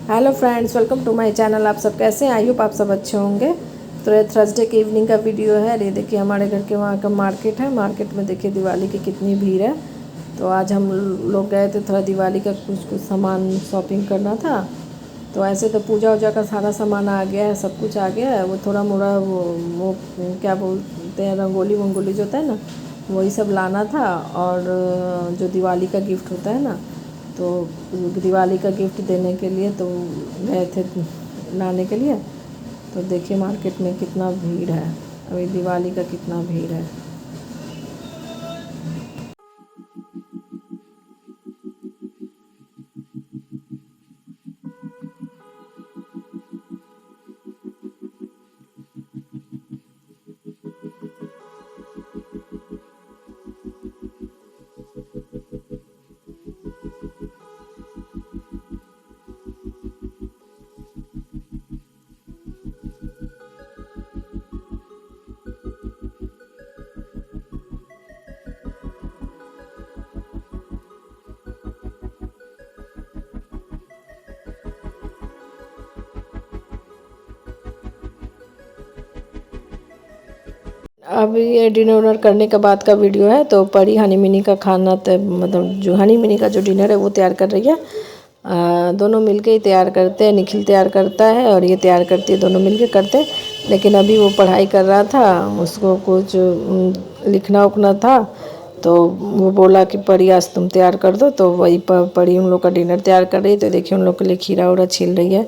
Hello friends, welcome to my channel. आप सब कैसे हैं? आई होप आप सब अच्छे होंगे। तो ये थर्सडे के इवनिंग का वीडियो है। ये देखिए हमारे घर के वहाँ का मार्केट है। मार्केट में देखिए दिवाली की कितनी भीड़ है। तो आज हम लोग गए थे, थोड़ा दिवाली का कुछ कुछ सामान शॉपिंग करना था। तो ऐसे तो पूजा वूजा का सारा सामान आ गया है, सब कुछ आ गया है। वो थोड़ा मोड़ा वो क्या बोलते हैं, रंगोली वंगोली जो होता है ना, वही सब लाना था। और जो दिवाली का गिफ्ट होता है ना, तो दिवाली का गिफ्ट देने के लिए तो गए थे लाने के लिए। तो देखिए मार्केट में कितना भीड़ है, अभी दिवाली का कितना भीड़ है। अब ये डिनर उनर करने के बाद का वीडियो है। तो परी हनी मिनी का खाना मतलब जो हनी मिनी का जो डिनर है वो तैयार कर रही है। दोनों मिलके ही तैयार करते हैं। निखिल तैयार करता है और ये तैयार करती है, दोनों मिलके करते हैं। लेकिन अभी वो पढ़ाई कर रहा था, उसको कुछ लिखना उखना था। तो वो बोला कि परी आज तुम तैयार कर दो। तो वही परी उन लोग का डिनर तैयार कर रही है। तो देखिए उन लोग के लिए खीरा उरा छील रही है।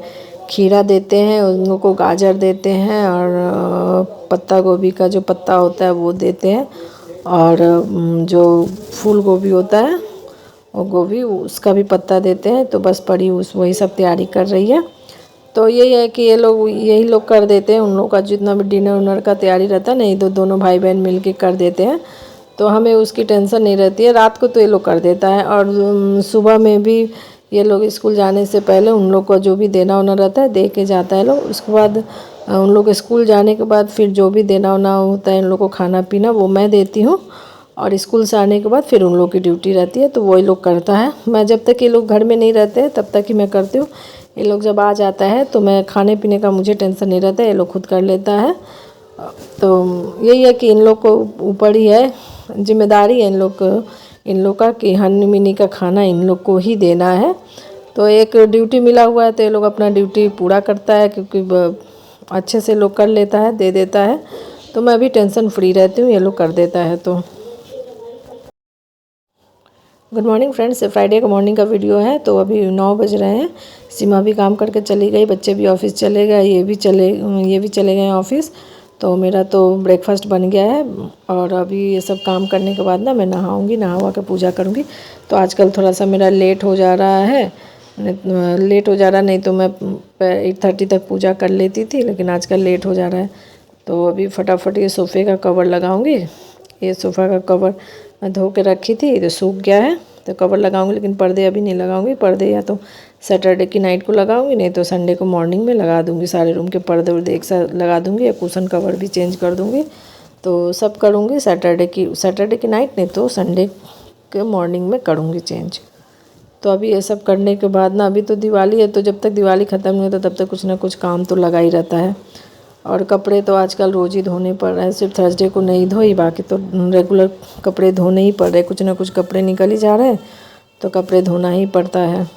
खीरा देते हैं उन लोग को, गाजर देते हैं, और पत्ता गोभी का जो पत्ता होता है वो देते हैं। और जो फूल गोभी होता है और गोभी, उसका भी पत्ता देते हैं। तो बस पड़ी उस वही सब तैयारी कर रही है। तो यही है कि ये लोग यही लोग कर देते हैं। उन लोग का जितना भी डिनर उनर का तैयारी रहता है ना, ये दोनों भाई बहन मिल के कर देते हैं। तो हमें उसकी टेंशन नहीं रहती है। रात को तो ये लोग कर देता है, और सुबह में भी ये लोग स्कूल जाने से पहले उन लोग को जो भी देना होना रहता है दे के जाता है लोग। उसके बाद उन लोग स्कूल जाने के बाद फिर जो भी देना होना होता है इन लोग को, खाना पीना, वो मैं देती हूँ। और स्कूल से आने के बाद फिर उन लोग की ड्यूटी रहती है, तो वही लोग करता है। मैं जब तक ये लोग घर में नहीं रहते हैं तब तक ही मैं करती हूँ। ये लोग जब आ जाता है तो मैं खाने पीने का मुझे टेंशन नहीं रहता है, ये लोग खुद कर लेता है। तो यही है कि इन लोग को ऊपर ही है, जिम्मेदारी है इन लोग का कि हनी मिनी का खाना इन लोग को ही देना है। तो एक ड्यूटी मिला हुआ है तो ये लोग अपना ड्यूटी पूरा करता है, क्योंकि अच्छे से लोग कर लेता है, दे देता है। तो मैं भी टेंशन फ्री रहती हूँ, ये लोग कर देता है तो। गुड मॉर्निंग फ्रेंड्स, फ्राइडे का मॉर्निंग का वीडियो है। तो अभी 9 बज रहे हैं। सीमा भी काम करके चली गई, बच्चे भी ऑफिस चले गए, ये भी चले गए ऑफिस। तो मेरा तो ब्रेकफास्ट बन गया है। और अभी ये सब काम करने के बाद ना मैं नहाऊंगी, नहा वहा के पूजा करूंगी। तो आजकल थोड़ा सा मेरा लेट हो जा रहा है। लेट हो जा रहा, नहीं तो मैं 8:30 तक पूजा कर लेती थी, लेकिन आजकल लेट हो जा रहा है। तो अभी फटाफट ये सोफ़े का कवर लगाऊंगी। ये सोफ़ा का कवर मैं धो के रखी थी तो सूख गया है, तो कवर लगाऊंगी। लेकिन पर्दे अभी नहीं लगाऊंगी। पर्दे या तो सैटरडे की नाइट को लगाऊंगी, नहीं तो संडे को मॉर्निंग में लगा दूंगी। सारे रूम के पर्दे वर्दे एक साथ लगा दूंगी, या कुशन कवर भी चेंज कर दूंगी। तो सब करूंगी सैटरडे की नाइट, नहीं तो संडे के मॉर्निंग में करूंगी चेंज। तो अभी ये सब करने के बाद ना, अभी तो दिवाली है, तो जब तक दिवाली ख़त्म नहीं होता तब तक कुछ ना कुछ काम तो लगा ही रहता है। और कपड़े तो आजकल रोज़ ही धोने पड़ रहे हैं, सिर्फ थर्सडे को नहीं धोई, बाकी तो रेगुलर कपड़े धोने ही पड़ रहे। कुछ ना कुछ कपड़े निकल ही जा रहे हैं, तो कपड़े धोना ही पड़ता है।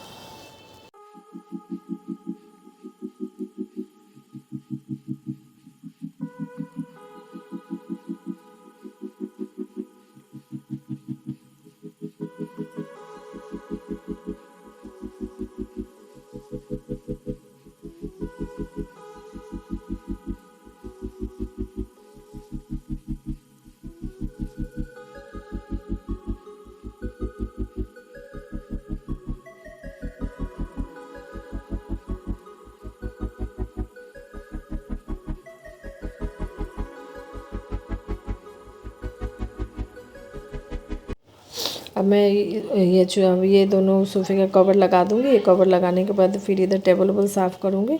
अब मैं ये दोनों सोफ़े का कवर लगा दूँगी। ये कवर लगाने के बाद फिर इधर टेबल वेबल साफ़ करूँगी।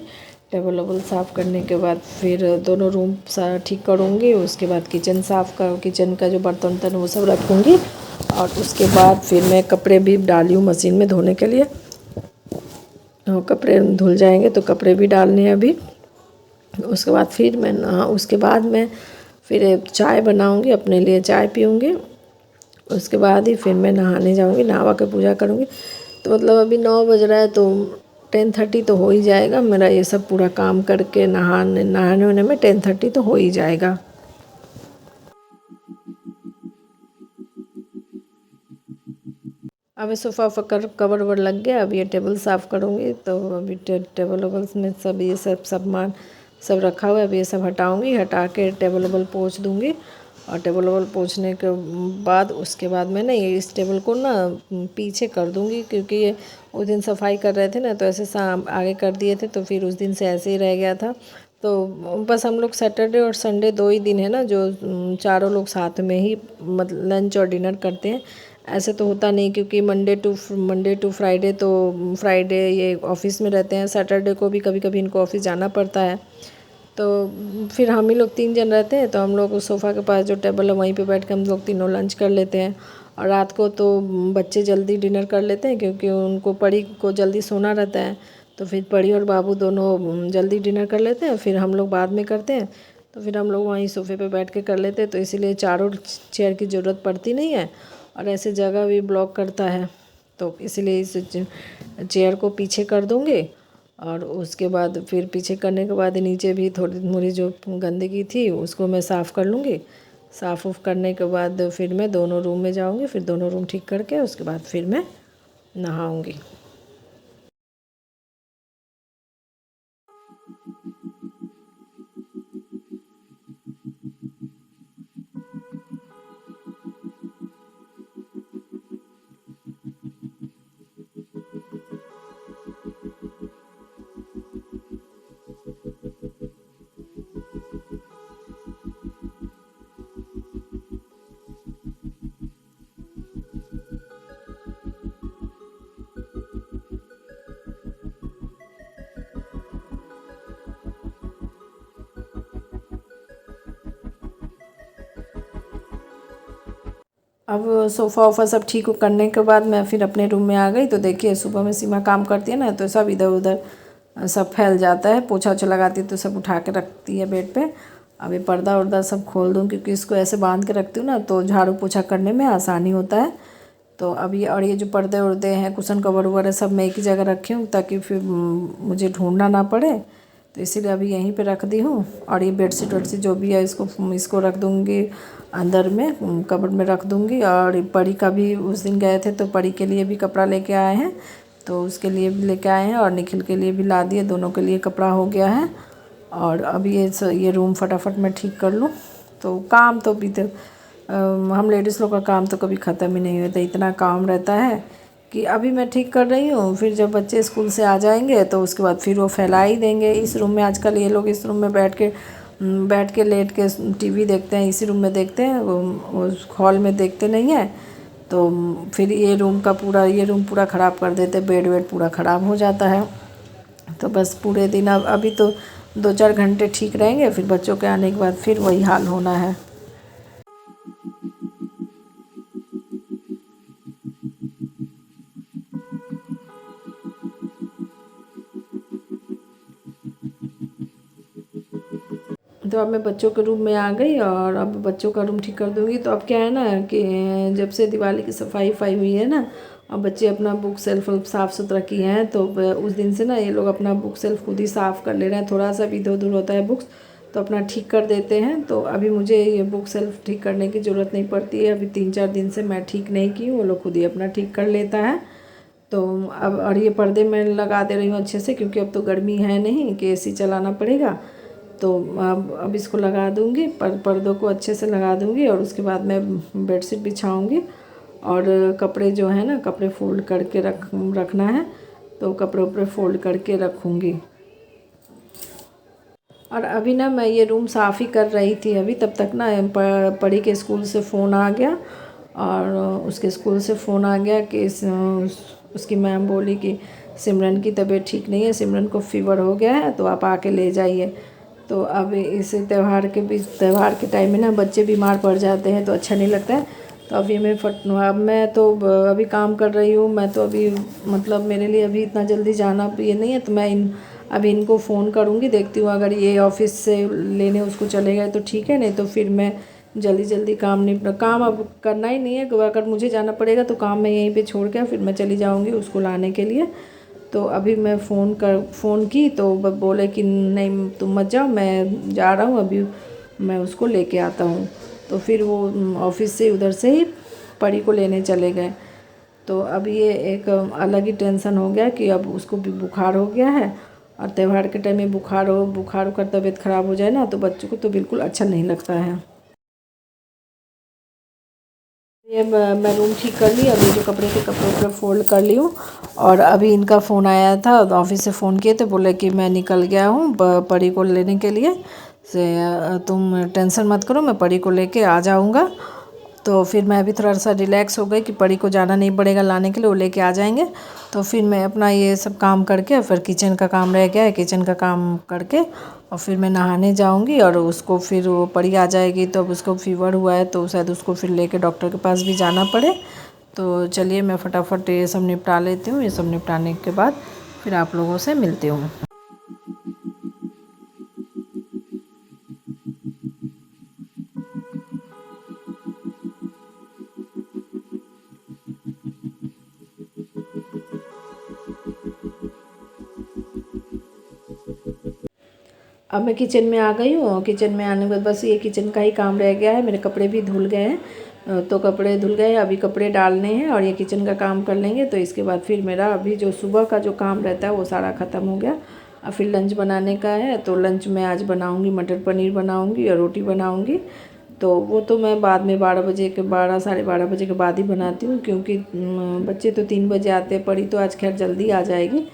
टेबल वेबल साफ़ करने के बाद फिर दोनों रूम ठीक करूँगी। उसके बाद किचन का जो बर्तन वर्तन वो सब रखूँगी। और उसके बाद फिर मैं कपड़े भी डाली हूँ मशीन में धोने के लिए। कपड़े धुल जाएंगे तो कपड़े भी डालने हैं अभी। उसके बाद फिर मैं उसके बाद मैं फिर चाय बनाऊंगी, अपने लिए चाय पीऊँगी। उसके बाद ही फिर मैं नहाने जाऊंगी, नहा के पूजा करूंगी। तो मतलब अभी 9 बज रहा है तो 10:30 तो हो ही जाएगा मेरा ये सब पूरा काम करके, नहाने होने में 10:30 तो हो ही जाएगा। अभी सोफ़ा वोफ़ा कवर ववर लग गया, अब ये टेबल साफ़ करूँगी। तो अभी टेबल वेबल्स में सब ये सब सामान सब रखा हुआ है, अभी ये सब हटाऊँगी, हटा के टेबल वेबल पोंछ दूँगी। और टेबल वेबल पोंछने के बाद उसके बाद मैं ना ये इस टेबल को ना पीछे कर दूँगी, क्योंकि ये उस दिन सफाई कर रहे थे ना, तो ऐसे आगे कर दिए थे, तो फिर उस दिन से ऐसे ही रह गया था। तो बस हम लोग सैटरडे और संडे 2 ही दिन है ना जो चारों लोग साथ में ही मतलब लंच और डिनर करते हैं। ऐसे तो होता नहीं, क्योंकि मंडे टू फ्राइडे तो फ्राइडे ये ऑफिस में रहते हैं, सैटरडे को भी कभी कभी इनको ऑफिस जाना पड़ता है। तो फिर हम ही लोग 3 जन रहते हैं, तो हम लोग उस सोफ़ा के पास जो टेबल है वहीं पे बैठ के हम लोग तीनों लंच कर लेते हैं। और रात को तो बच्चे जल्दी डिनर कर लेते हैं, क्योंकि उनको परी को जल्दी सोना रहता है। तो फिर परी और बाबू दोनों जल्दी डिनर कर लेते हैं, फिर हम लोग बाद में करते हैं। तो फिर हम लोग वहीं सोफ़े पे बैठ के कर लेते हैं, तो इसीलिए चारों चेयर की ज़रूरत पड़ती नहीं है। और ऐसे जगह भी ब्लॉक करता है, तो इसलिए इस चेयर को पीछे कर दूँगी। और उसके बाद फिर पीछे करने के बाद नीचे भी थोड़ी मोड़ी जो गंदगी थी उसको मैं साफ़ कर लूँगी। साफ़ उफ करने के बाद फिर मैं दोनों रूम में जाऊँगी, फिर दोनों रूम ठीक करके उसके बाद फिर मैं नहाऊँगी। अब सोफ़ा वोफ़ा सब ठीक करने के बाद मैं फिर अपने रूम में आ गई। तो देखिए सुबह में सीमा काम करती है ना, तो सब इधर उधर सब फैल जाता है, पोछा ओछा लगाती है तो सब उठा के रखती है बेड पे। अभी पर्दा वर्दा सब खोल दूँ, क्योंकि इसको ऐसे बांध के रखती हूँ ना तो झाड़ू पोछा करने में आसानी होता है। तो अभी और ये जो पर्दे वर्दे हैं, कुशन कवर वगैरह सब मैं एक ही जगह रखी हूँ, ताकि फिर मुझे ढूंढना ना पड़े। तो इसीलिए अभी यहीं पे रख दी हूँ। और ये बेडशीट वेडशीट जो भी है इसको रख दूँगी अंदर में कबर्ड में रख दूँगी। और परी का भी उस दिन गए थे तो परी के लिए भी कपड़ा लेके आए हैं, तो उसके लिए भी लेके आए हैं। और निखिल के लिए भी ला दिए, दोनों के लिए कपड़ा हो गया है। और अभी ये रूम फटाफट मैं ठीक कर लूँ। तो काम तो भी तो हम लेडीज़ लोग का काम तो कभी ख़त्म ही नहीं होता, इतना काम रहता है कि अभी मैं ठीक कर रही हूँ, फिर जब बच्चे स्कूल से आ जाएंगे तो उसके बाद फिर वो फैला ही देंगे। इस रूम में आजकल ये लोग इस रूम में बैठ के लेट के टीवी देखते हैं, इसी रूम में देखते हैं, वो हॉल में देखते नहीं हैं। तो फिर ये रूम पूरा ख़राब कर देते, बेड वेड पूरा ख़राब हो जाता है। तो बस पूरे दिन अब अभी तो 2-4 घंटे ठीक रहेंगे, फिर बच्चों के आने के बाद फिर वही हाल होना है। तो अब मैं बच्चों के रूम में आ गई और अब बच्चों का रूम ठीक कर दूँगी। तो अब क्या है ना कि जब से दिवाली की सफाई वफाई हुई है ना, अब बच्चे अपना बुक सेल्फ साफ़ सुथरा किए हैं, तो उस दिन से ना ये लोग अपना बुक सेल्फ खुद ही साफ़ कर ले रहे हैं। थोड़ा सा भी इधर उधर होता है बुक्स तो अपना ठीक कर देते हैं। तो अभी मुझे ये बुक सेल्फ ठीक करने की ज़रूरत नहीं पड़ती है। अभी 3-4 दिन से मैं ठीक नहीं की हूँ, वो लोग खुद ही अपना ठीक कर लेता है। तो अब और ये पर्दे मैं लगा दे रही हूँ अच्छे से, क्योंकि अब तो गर्मी है नहीं कि एसी चलाना पड़ेगा। तो अब इसको लगा दूँगी, पर्दों को अच्छे से लगा दूँगी। और उसके बाद मैं बेडशीट बिछाऊँगी। और कपड़े जो है ना, कपड़े फोल्ड करके रखना है, तो कपड़े उपड़े फोल्ड करके रखूँगी। और अभी ना मैं ये रूम साफ़ ही कर रही थी अभी, तब तक ना परी के स्कूल से फ़ोन आ गया। और उसके स्कूल से फ़ोन आ गया कि उसकी मैम बोली कि सिमरन की तबीयत ठीक नहीं है, सिमरन को फ़ीवर हो गया है, तो आप आके ले जाइए। तो अब इस त्यौहार के टाइम में ना बच्चे बीमार पड़ जाते हैं तो अच्छा नहीं लगता है। तो अभी अब मैं तो अभी काम कर रही हूँ। मैं तो अभी मतलब मेरे लिए अभी इतना जल्दी जाना ये नहीं है, तो मैं अभी इनको फ़ोन करूँगी, देखती हूँ अगर ये ऑफिस से लेने उसको चले गए तो ठीक है, नहीं तो फिर मैं जल्दी जल्दी काम अब करना ही नहीं है। अगर मुझे जाना पड़ेगा तो काम मैं यहीं पे छोड़ के फिर मैं चली जाऊँगी उसको लाने के लिए। तो अभी मैं फ़ोन की तो बोले कि नहीं तुम मत जाओ, मैं जा रहा हूँ, अभी मैं उसको लेके आता हूँ। तो फिर वो ऑफिस से उधर से ही परी को लेने चले गए। तो अब ये एक अलग ही टेंशन हो गया कि अब उसको भी बुखार हो गया है, और त्यौहार के टाइम में बुखार होकर तबीयत ख़राब हो जाए ना तो बच्चों को तो बिल्कुल अच्छा नहीं लगता है। ये मैं रूम ठीक कर ली, अभी जो कपड़े फोल्ड कर ली हूँ। और अभी इनका फ़ोन आया था, ऑफिस से फ़ोन किए तो बोले कि मैं निकल गया हूँ परी को लेने के लिए, से तुम टेंशन मत करो, मैं परी को लेके आ जाऊँगा। तो फिर मैं अभी थोड़ा सा रिलैक्स हो गई कि परी को जाना नहीं पड़ेगा लाने के लिए, वो लेके आ जाएंगे। तो फिर मैं अपना ये सब काम करके फिर किचन का काम रह गया है, किचन का काम करके और फिर मैं नहाने जाऊंगी। और उसको फिर वो परी आ जाएगी, तो अब उसको फीवर हुआ है तो शायद उसको फिर लेके डॉक्टर के पास भी जाना पड़े। तो चलिए मैं फटाफट ये सब निपटा लेती हूँ। ये सब निपटाने के बाद फिर आप लोगों से मिलती हूँ। अब मैं किचन में आ गई हूँ। किचन में आने के बाद बस ये किचन का ही काम रह गया है। मेरे कपड़े भी धुल गए हैं, तो कपड़े धुल गए, अभी कपड़े डालने हैं और ये किचन का काम कर लेंगे। तो इसके बाद फिर मेरा अभी जो सुबह का जो काम रहता है वो सारा ख़त्म हो गया। अब फिर लंच बनाने का है, तो लंच में आज बनाऊँगी मटर पनीर बनाऊँगी और रोटी बनाऊँगी। तो वो तो मैं बाद में 12 साढ़े 12 बजे के बाद ही बनाती हूँ, क्योंकि बच्चे तो 3 बजे आते हैं। परी तो आज खैर जल्दी आ जाएगी,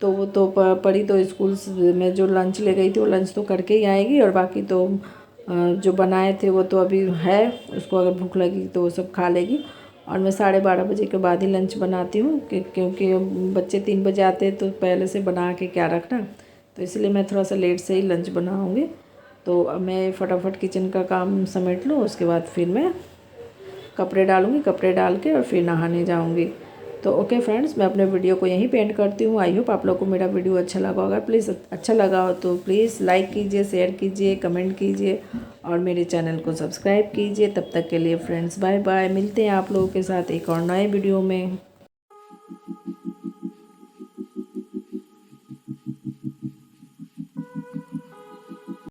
तो वो तो परी तो स्कूल में जो लंच ले गई थी वो लंच तो करके ही आएगी। और बाकी तो जो बनाए थे वो तो अभी है, उसको अगर भूख लगी तो वो सब खा लेगी। और मैं 12:30 बजे के बाद ही लंच बनाती हूँ, क्योंकि बच्चे 3 बजे आते हैं तो पहले से बना के क्या रखना, तो इसलिए मैं थोड़ा सा लेट से ही लंच बनाऊँगी। तो अब मैं फटाफट किचन का काम समेट लूँ, उसके बाद फिर मैं कपड़े डालूँगी, कपड़े डाल के और फिर नहाने जाऊँगी। तो ओके फ्रेंड्स, मैं अपने वीडियो को यहीं पे एंड करती हूँ। आई होप आप लोग को मेरा वीडियो अच्छा लगा होगा। प्लीज़ अच्छा लगा हो तो प्लीज़ लाइक कीजिए, शेयर कीजिए, कमेंट कीजिए और मेरे चैनल को सब्सक्राइब कीजिए। तब तक के लिए फ्रेंड्स बाय बाय। मिलते हैं आप लोगों के साथ एक और नए वीडियो में।